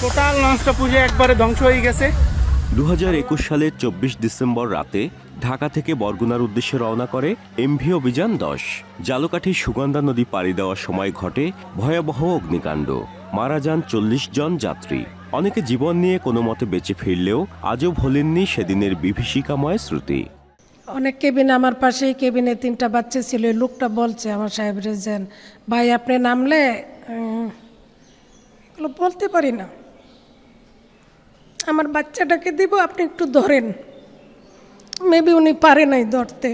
Total লঞ্চটা পুজো একবারে ধ্বংস হয়ে গেছে। 2021 সালের 24 ডিসেম্বর রাতে ঢাকা থেকে বরগুনার উদ্দেশ্যে রওনা করে এমভি অভিযান 10। জালকাঠির সুগন্ধা নদী পাড়ি দেওয়ার সময় ঘটে ভয়াবহ অগ্নিকাণ্ড। মারা যান 40 জন যাত্রী। অনেকে জীবন নিয়ে কোনো মতে বেঁচে ফিরলেও আজও ভোলেননি সেদিনের বিভীষিকাময় স্মৃতি। অনেক কেবিন আমার পাশেই, কেবিনে 3টা বাচ্চা ছিল। লোকটা বলছে আমার সাহেবরে, যেন ভাই আপনি নামলে এগুলো বলতে পারি না, আমার বাচ্চাটাকে দিব, আপনি একটু ধরেন। মেবি উনি পারে নাই ধরতে।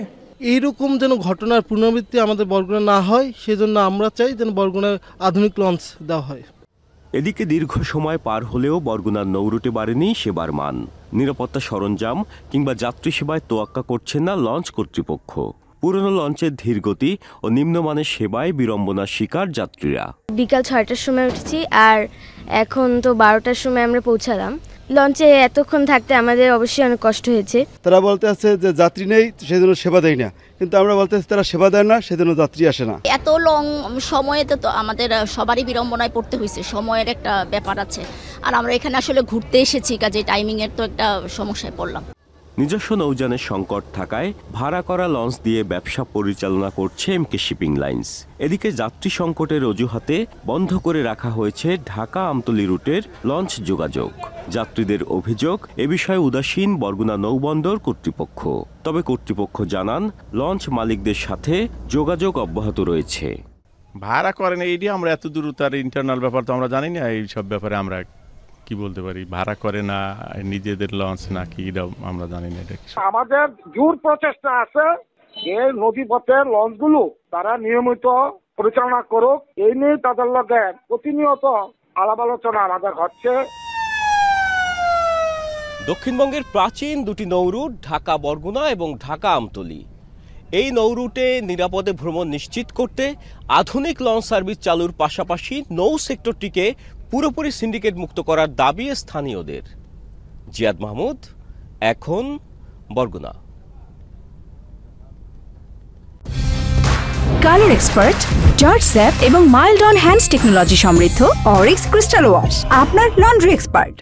এইরকম যেন ঘটনার পুনরাবৃত্তি আমাদের বরগুনা না হয়, সেজন্য আমরা চাই যেন বরগুনার আধুনিক লঞ্চ দেওয়া হয়। এদিকে দীর্ঘ সময় পার হলেও বরগুনার নৌরুটে বাড়েনি সেবার মান। নিরাপত্তা সরঞ্জাম কিংবা যাত্রী সেবায় তোয়াক্কা করছে না লঞ্চ কর্তৃপক্ষ। পুরনো লঞ্চের ধীরগতি ও নিম্নমানের সেবায় বিড়ম্বনার শিকার যাত্রীরা। বিকাল 6টার সময় উঠেছি, আর এখন তো 12টার সময় আমরা পৌঁছালাম। লঞ্চে এতক্ষণ থাকতে আমাদের অবশ্যই অনেক কষ্ট হয়েছে। তারা বলতে আছে যে যাত্রী নেই, সেজন্য সেবা দেয় না, কিন্তু আমরা বলতে আছি তারা সেবা দেয় না, সেজন্য যাত্রী আসে না। এত লং সময়ে তো আমাদের সবারই বিড়ম্বনায় পড়তে হয়েছে, সময়ের একটা ব্যাপার আছে। আর আমরা এখানে আসলে ঘুরতে এসেছি, কাজে টাইমিংয়ের তো একটা সমস্যায় পড়লাম। নিজস্ব নৌযানের সংকট থাকায় ভাড়া করা লঞ্চ দিয়ে ব্যবসা পরিচালনা করছে এমকে শিপিং লাইন্স। এদিকে যাত্রী সংকটের অজুহাতে বন্ধ করে রাখা হয়েছে ঢাকা আমতলী রুটের লঞ্চ যোগাযোগ। যাত্রীদের অভিযোগ, এ বিষয়ে উদাসীন বরগুনা নৌবন্দর কর্তৃপক্ষ। তবে কর্তৃপক্ষ জানান লঞ্চ মালিকদের সাথে যোগাযোগ অব্যাহত রয়েছে। ভাড়া করেন এইটি আমরা এত দূর, তার ইন্টারনাল ব্যাপার তো আমরা জানি না। এই সব ব্যাপারে আমরা কি বলতে পারি, ভাড়া করে না নিজেদের লঞ্চ নাকি এটা আমরা জানি না। এটা আমাদের জোর প্রচেষ্টা আছে যে নদীপথের লঞ্চগুলো তারা নিয়মিত পরিচালনা করুক, এই নিয়ে তাদের লগে প্রতিনিয়ত আলাপ আলোচনা আমাদের হচ্ছে। দক্ষিণবঙ্গের প্রাচীন দুটি নৌরুট ঢাকা বরগুনা এবং ঢাকা আমতলী। এই নৌরুটে নিরাপদে ভ্রমণ নিশ্চিত করতে আধুনিক লঞ্চ সার্ভিস চালুর পাশাপাশি নৌ সেক্টরটিকে পুরোপুরি সিন্ডিকেট মুক্ত করার দাবি স্থানীয়দের। জিয়াদ মাহমুদ, এখন Barguna. Colour expert, George sap এবং মাইল্ড অন হ্যান্ডস টেকনোলজি সমৃদ্ধ অরিক্স ক্রিস্টাল ওয়াশ আপনার লন্ড্রি এক্সপার্ট।